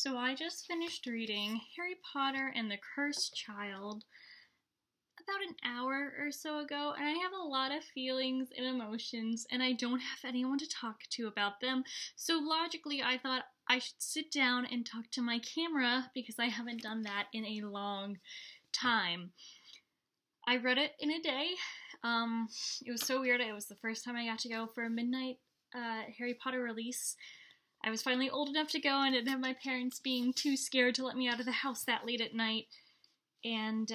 So I just finished reading Harry Potter and the Cursed Child about an hour or so ago, and I have a lot of feelings and emotions, and I don't have anyone to talk to about them. So logically, I thought I should sit down and talk to my camera because I haven't done that in a long time. I read it in a day. It was so weird. It was the first time I got to go for a midnight Harry Potter release. I was finally old enough to go and didn't have my parents being too scared to let me out of the house that late at night. And,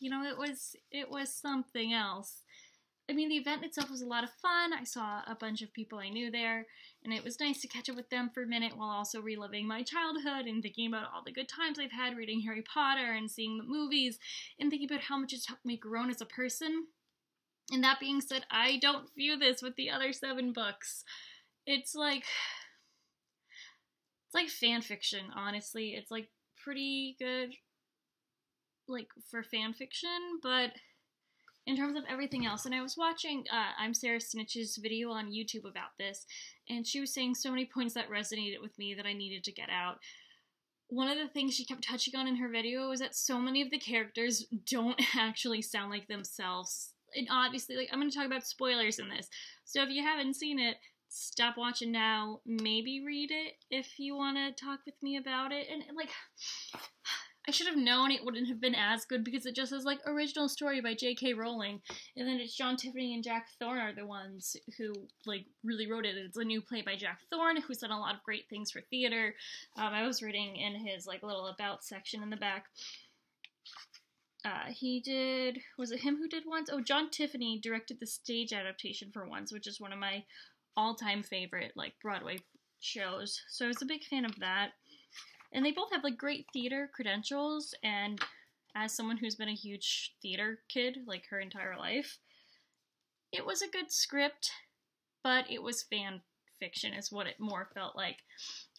it was something else. I mean, the event itself was a lot of fun. I saw a bunch of people I knew there, and it was nice to catch up with them for a minute while also reliving my childhood and thinking about all the good times I've had reading Harry Potter and seeing the movies and thinking about how much it's helped me grow as a person. And that being said, I don't view this with the other 7 books. It's like fanfiction, honestly. It's like pretty good, like, for fanfiction, but in terms of everything else. And I was watching I'm Sarah Snitch's video on YouTube about this, and she was saying so many points that resonated with me that I needed to get out. One of the things she kept touching on in her video was that so many of the characters don't actually sound like themselves. And obviously, like, I'm going to talk about spoilers in this, so if you haven't seen it, stop watching now, maybe read it if you want to talk with me about it. And, like, I should have known it wouldn't have been as good because it just says, like, original story by J.K. Rowling, and then it's John Tiffany and Jack Thorne are the ones who, like, really wrote it. It's a new play by Jack Thorne, who's done a lot of great things for theater. I was reading in his, like, little about section in the back. Was it him who did Once? Oh, John Tiffany directed the stage adaptation for Once, which is one of my all-time favorite, like, Broadway shows. So I was a big fan of that. And they both have, like, great theater credentials, and as someone who's been a huge theater kid, like, her entire life, it was a good script, but it was fan fiction is what it more felt like.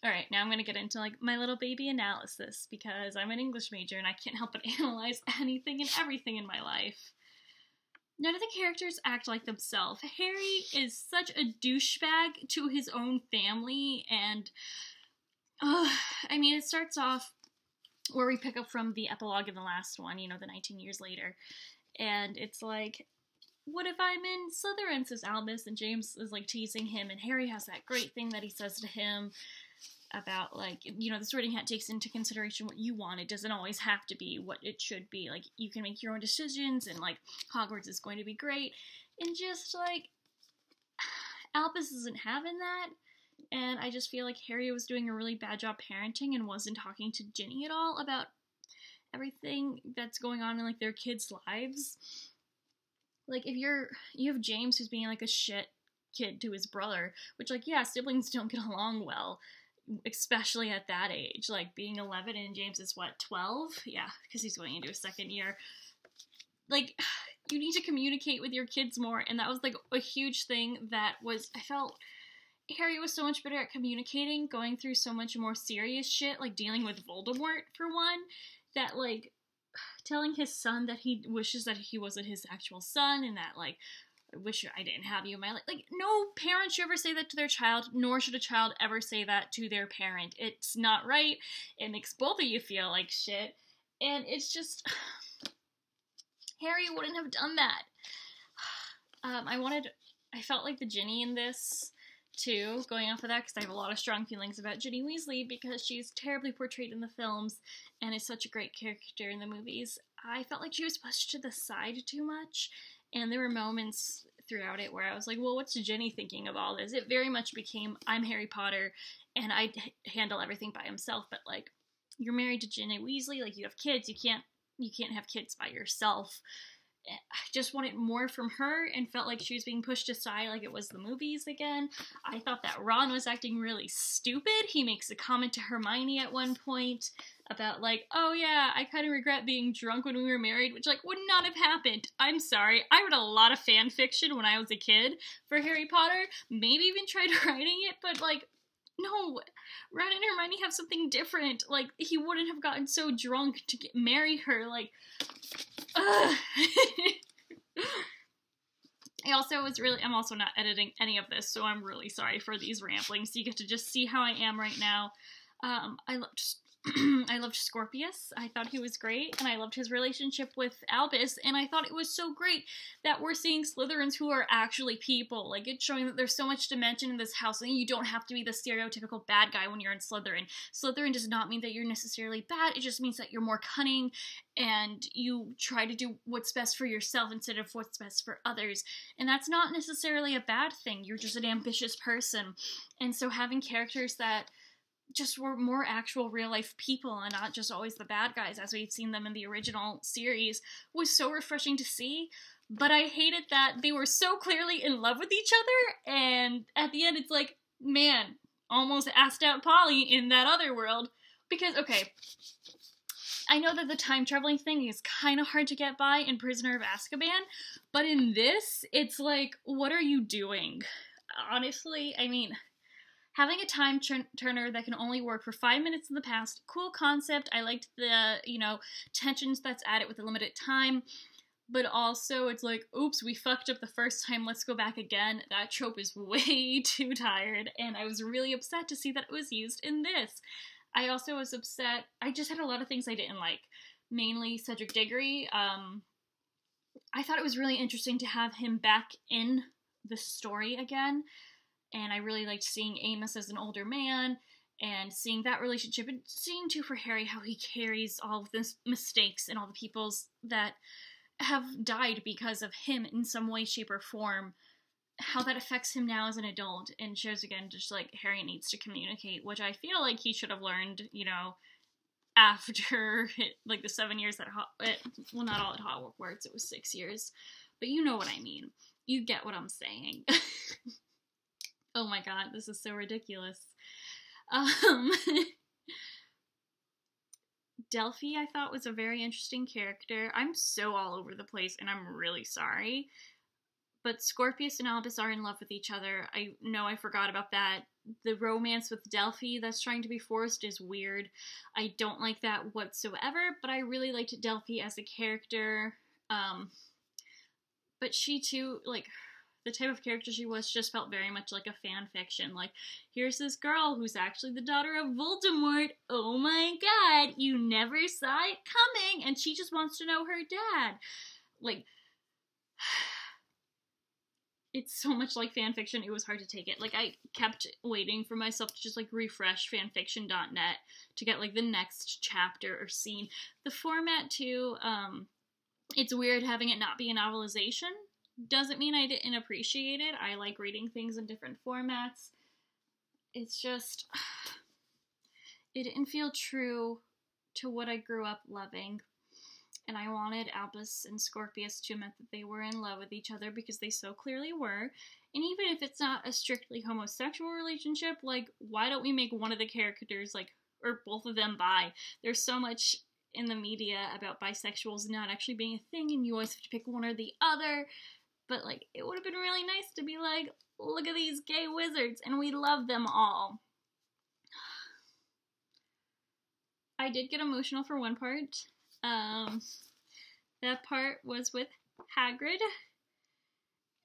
Alright, now I'm gonna get into, like, my little baby analysis, because I'm an English major and I can't help but analyze anything and everything in my life. None of the characters act like themselves. Harry is such a douchebag to his own family, and I mean, it starts off where we pick up from the epilogue in the last one, the 19 years later, and it's like, what if I'm in Slytherin, says Albus, and James is, like, teasing him, and Harry has that great thing that he says to him about, like, the Sorting Hat takes into consideration what you want. It doesn't always have to be what it should be. Like, you can make your own decisions, and, like, Hogwarts is going to be great, and just, like, Albus isn't having that. And I just feel like Harry was doing a really bad job parenting and wasn't talking to Ginny at all about everything that's going on in, like, their kids' lives. Like, if you have James who's being, like, a shit kid to his brother, which, like, yeah, siblings don't get along well, especially at that age. Like, being 11 and James is, 12? Yeah, because he's going into his second year. Like, you need to communicate with your kids more, and that was, like, a huge thing that was, I felt Harry was so much better at communicating, going through so much more serious shit, like dealing with Voldemort, for one, that, like, telling his son that he wishes that he wasn't his actual son, and that, like, I wish I didn't have you in my life. Like, no parent should ever say that to their child, nor should a child ever say that to their parent. It's not right. It makes both of you feel like shit, and it's just, Harry wouldn't have done that. I felt like the Ginny in this, too, going off of that, because I have a lot of strong feelings about Ginny Weasley, because she's terribly portrayed in the films, and is such a great character in the movies. I felt like she was pushed to the side too much, and there were moments throughout it where I was like, well, what's Ginny thinking of all this? It very much became, I'm Harry Potter, and I handle everything by himself, but, like, you're married to Ginny Weasley, like, you have kids, you can't have kids by yourself. I just wanted more from her, and felt like she was being pushed aside like it was the movies again. I thought that Ron was acting really stupid. He makes a comment to Hermione at one point about, like, oh yeah, I kind of regret being drunk when we were married, which, like, would not have happened. I'm sorry. I read a lot of fan fiction when I was a kid for Harry Potter, maybe even tried writing it, but, like, no, Ron and Hermione have something different. Like, he wouldn't have gotten so drunk to marry her, like, ugh. I'm also not editing any of this, so I'm really sorry for these ramblings. You get to just see how I am right now. I loved I loved Scorpius. I thought he was great, and I loved his relationship with Albus, and I thought it was so great that we're seeing Slytherins who are actually people. Like, it's showing that there's so much dimension in this house, and you don't have to be the stereotypical bad guy when you're in Slytherin. Slytherin does not mean that you're necessarily bad, it just means that you're more cunning, and you try to do what's best for yourself instead of what's best for others. And that's not necessarily a bad thing, you're just an ambitious person. And so having characters that just were more actual real life people and not just always the bad guys as we've seen them in the original series was so refreshing to see. But I hated that they were so clearly in love with each other, and at the end it's like, man, almost asked out Polly in that other world. Because, okay, I know that the time traveling thing is kind of hard to get by in Prisoner of Azkaban, but in this, it's like, what are you doing? Honestly, I mean, having a time turner that can only work for 5 minutes in the past, cool concept. I liked the, tensions that's added with the limited time. But also, it's like, oops, we fucked up the first time, let's go back again. That trope is way too tired, and I was really upset to see that it was used in this. I also was upset, I just had a lot of things I didn't like. Mainly Cedric Diggory. I thought it was really interesting to have him back in the story again. And I really liked seeing Amos as an older man and seeing that relationship, and seeing too for Harry how he carries all of the mistakes and all the peoples that have died because of him in some way, shape, or form, how that affects him now as an adult, and shows again just like Harry needs to communicate, which I feel like he should have learned, after like the 7 years at well, not all at Hogwarts, it was 6 years, but you know what I mean. You get what I'm saying. Oh my god, this is so ridiculous. Delphi, I thought, was a very interesting character. I'm so all over the place, and I'm really sorry. But Scorpius and Albus are in love with each other. I know I forgot about that. The romance with Delphi that's trying to be forced is weird. I don't like that whatsoever, but I really liked Delphi as a character. But she too, like, the type of character she was just felt very much like a fan fiction. Like, here's this girl who's actually the daughter of Voldemort. Oh my god, you never saw it coming, and she just wants to know her dad. Like, it's so much like fan fiction, it was hard to take it. Like, I kept waiting for myself to just, like, refresh fanfiction.net to get, like, the next chapter or scene. The format, too, it's weird having it not be a novelization. Doesn't mean I didn't appreciate it. I like reading things in different formats. It's just, it didn't feel true to what I grew up loving. And I wanted Albus and Scorpius to admit that they were in love with each other, because they so clearly were. And even if it's not a strictly homosexual relationship, like, why don't we make one of the characters, like, or both of them bi? There's so much in the media about bisexuals not actually being a thing, and you always have to pick one or the other. But, like, it would have been really nice to be like, look at these gay wizards, and we love them all. I did get emotional for one part. That part was with Hagrid.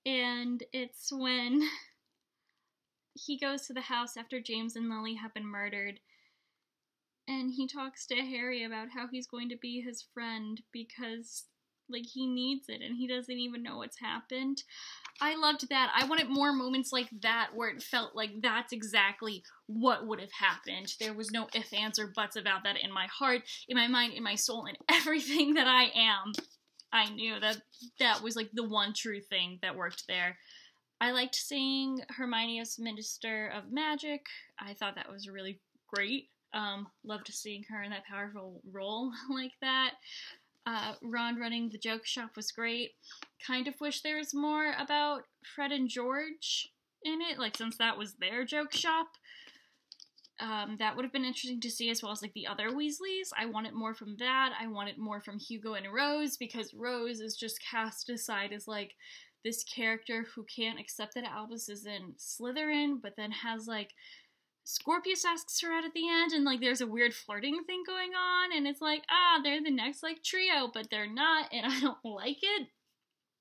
And it's when he goes to the house after James and Lily have been murdered. And he talks to Harry about how he's going to be his friend because, like, he needs it and he doesn't even know what's happened. I loved that. I wanted more moments like that where it felt like that's exactly what would have happened. There was no ifs, ands, or buts about that in my heart, in my mind, in my soul, in everything that I am. I knew that that was, like, the one true thing that worked there. I liked seeing Hermione as Minister of Magic. I thought that was really great. Loved seeing her in that powerful role like that. Ron running the joke shop was great. Kind of wish there was more about Fred and George in it, like, since that was their joke shop. That would have been interesting to see, as well as, like, the other Weasleys. I wanted more from that. I wanted more from Hugo and Rose, because Rose is just cast aside as, like, this character who can't accept that Albus is in Slytherin, but then has, like, Scorpius asks her out at the end, and, like, there's a weird flirting thing going on, and it's like, they're the next, like, trio, but they're not, and I don't like it.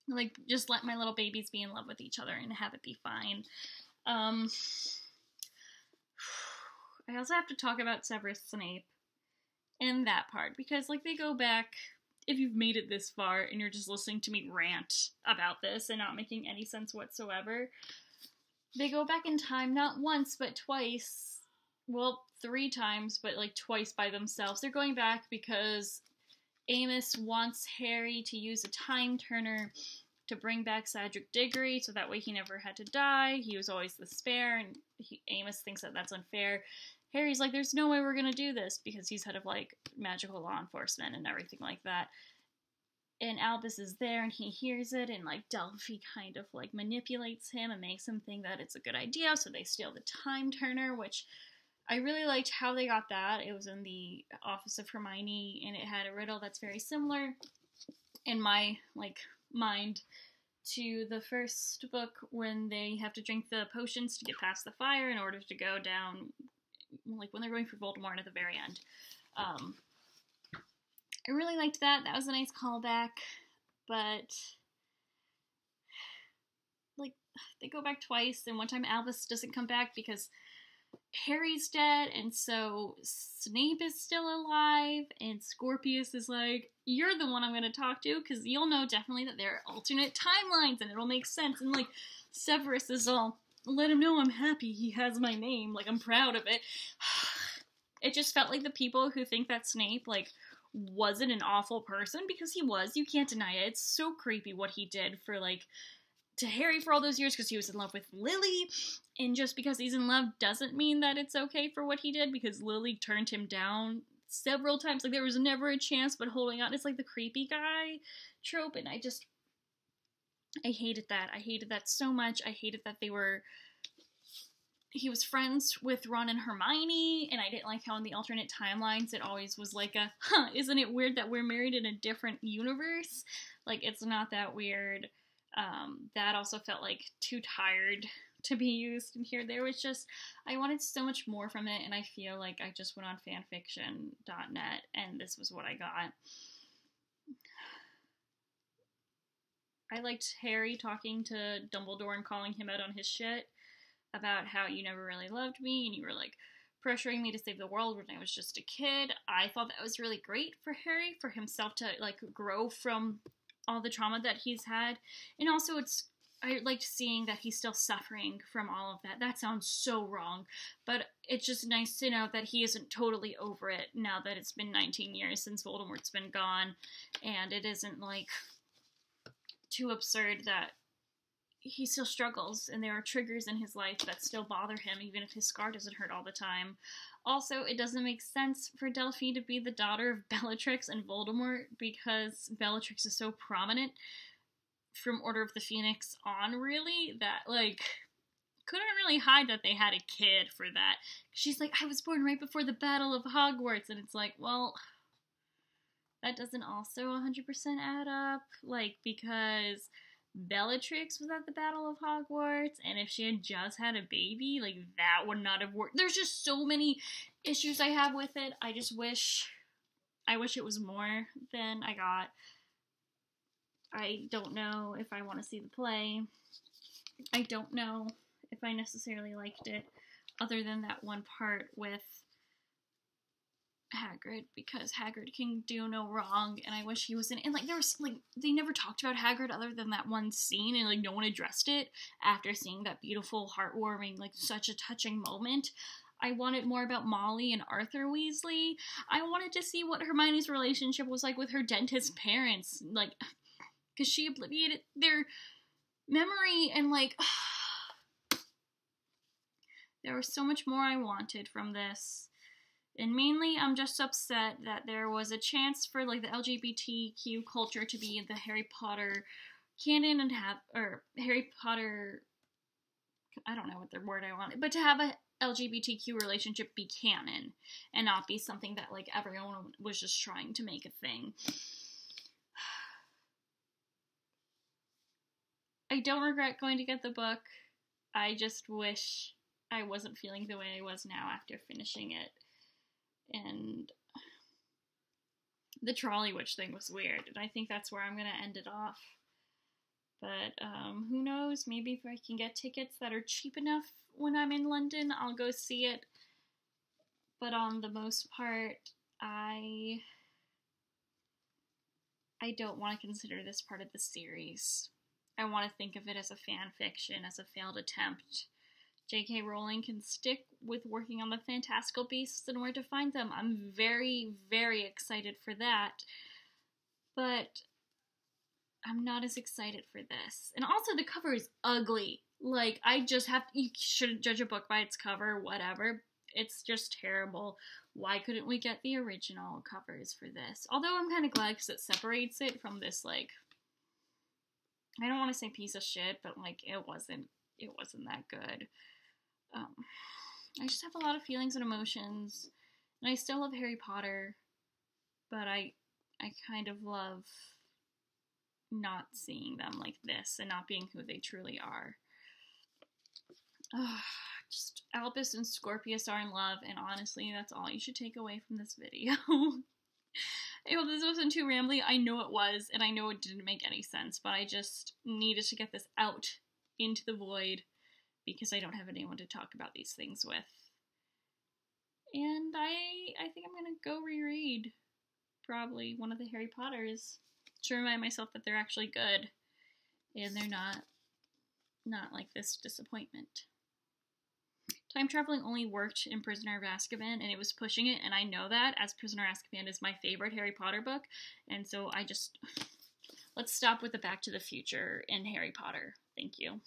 Like, just let my little babies be in love with each other and have it be fine. I also have to talk about Severus Snape and that part, because, like, they go back, if you've made it this far and you're just listening to me rant about this and not making any sense whatsoever, they go back in time not once, but twice. Well, 3 times, but, like, twice by themselves. They're going back because Amos wants Harry to use a time turner to bring back Cedric Diggory, so that way he never had to die. He was always the spare, and Amos thinks that that's unfair. Harry's like, there's no way we're gonna do this, because he's head of, like, magical law enforcement and everything like that. And Albus is there, and he hears it, and, like, Delphi kind of, like, manipulates him and makes him think that it's a good idea, so they steal the time turner, which I really liked how they got that. It was in the office of Hermione, and it had a riddle that's very similar in my, like, mind to the first book, when they have to drink the potions to get past the fire in order to go down, like, when they're going for Voldemort at the very end. I really liked that. That was a nice callback, but, like, they go back twice, and one time Albus doesn't come back because Harry's dead, and so Snape is still alive, and Scorpius is like, you're the one I'm going to talk to, because you'll know definitely that there are alternate timelines, and it'll make sense, and, like, Severus is all, let him know I'm happy he has my name, like, I'm proud of it. It just felt like the people who think that Snape, like, wasn't an awful person, because he was, you can't deny it. It's so creepy what he did for, like, to Harry for all those years, because he was in love with Lily, and just because he's in love doesn't mean that it's okay for what he did, because Lily turned him down several times. Like, there was never a chance but holding on. It's like the creepy guy trope, and I hated that. I hated that so much. I hated that he was friends with Ron and Hermione, and I didn't like how in the alternate timelines it always was like a, isn't it weird that we're married in a different universe? Like, it's not that weird. That also felt like too tired to be used in here. There was just, I wanted so much more from it, and I feel like I just went on fanfiction.net, and this was what I got. I liked Harry talking to Dumbledore and calling him out on his shit about how you never really loved me, and you were, like, pressuring me to save the world when I was just a kid. I thought that was really great for Harry, for himself to, like, grow from all the trauma that he's had. And also, I liked seeing that he's still suffering from all of that. That sounds so wrong, but it's just nice to know that he isn't totally over it now that it's been 19 years since Voldemort's been gone, and it isn't, like, too absurd that he still struggles, and there are triggers in his life that still bother him, even if his scar doesn't hurt all the time. Also, it doesn't make sense for Delphi to be the daughter of Bellatrix and Voldemort, because Bellatrix is so prominent from Order of the Phoenix on, really, that, like, couldn't really hide that they had a kid for that. She's like, I was born right before the Battle of Hogwarts, and it's like, well, that doesn't also 100% add up, like, because Bellatrix was at the Battle of Hogwarts, and if she had just had a baby, like, that would not have worked. There's just so many issues I have with it. I wish it was more than I got. I don't know if I want to see the play. I don't know if I necessarily liked it, other than that one part with Hagrid, because Hagrid can do no wrong, and I wish he was in it. And, like, there was, like, they never talked about Hagrid other than that one scene, and, like, no one addressed it after seeing that beautiful, heartwarming, like, such a touching moment. I wanted more about Molly and Arthur Weasley. I wanted to see what Hermione's relationship was like with her dentist parents, like, because she obliterated their memory, and, like, there was so much more I wanted from this. And mainly, I'm just upset that there was a chance for, like, the LGBTQ culture to be in the Harry Potter canon and Harry Potter, I don't know what the word I wanted, but to have a LGBTQ relationship be canon and not be something that, like, everyone was just trying to make a thing. I don't regret going to get the book. I just wish I wasn't feeling the way I was now after finishing it. And the Trolley Witch thing was weird, and I think that's where I'm going to end it off. But who knows, maybe if I can get tickets that are cheap enough when I'm in London, I'll go see it. But on the most part, I don't want to consider this part of the series. I want to think of it as a fan fiction, as a failed attempt. J.K. Rowling can stick with working on the fantastical beasts and where to find them. I'm very, very excited for that. But I'm not as excited for this. And also the cover is ugly. Like, you shouldn't judge a book by its cover, whatever. It's just terrible. Why couldn't we get the original covers for this? Although I'm kind of glad because it separates it from this, like, I don't want to say piece of shit, but, like, it wasn't that good. I just have a lot of feelings and emotions, and I still love Harry Potter, but I kind of love not seeing them like this and not being who they truly are. Just Albus and Scorpius are in love, and honestly, that's all you should take away from this video. I hope this wasn't too rambly. I know it was, and I know it didn't make any sense, but I just needed to get this out into the void because I don't have anyone to talk about these things with. And I think I'm gonna go reread probably one of the Harry Potters to remind myself that they're actually good and they're not like this disappointment. Time traveling only worked in Prisoner of Azkaban, and it was pushing it, and I know that, as Prisoner of Azkaban is my favorite Harry Potter book, and so let's stop with the Back to the Future in Harry Potter. Thank you.